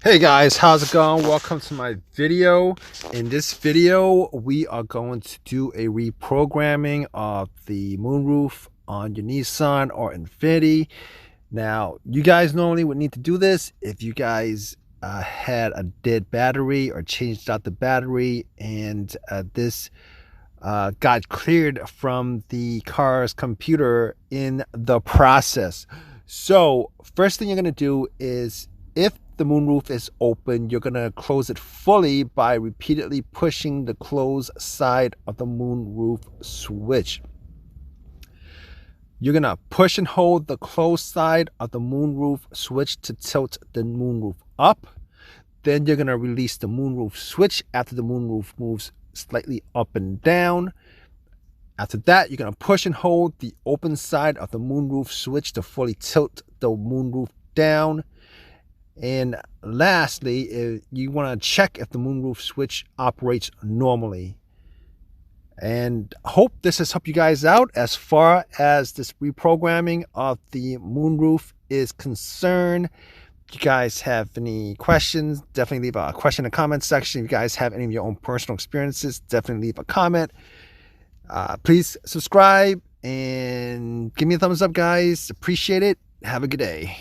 Hey guys, how's it going? Welcome to my video. In this video, we are going to do a reprogramming of the moonroof on your Nissan or Infiniti. Now, you guys normally would need to do this if you guys had a dead battery or changed out the battery and this got cleared from the car's computer in the process. So, first thing you're going to do is, if the moonroof is open, you're going to close it fully by repeatedly pushing the close side of the moonroof switch. You're going to push and hold the closed side of the moonroof switch to tilt the moonroof up. Then you're going to release the moonroof switch after the moonroof moves slightly up and down. After that, you're going to push and hold the open side of the moonroof switch to fully tilt the moonroof down. And lastly, you want to check if the moonroof switch operates normally. And hope this has helped you guys out as far as this reprogramming of the moonroof is concerned. If you guys have any questions, definitely leave a question in the comment section. If you guys have any of your own personal experiences, definitely leave a comment. Please subscribe and give me a thumbs up, guys. Appreciate it. Have a good day.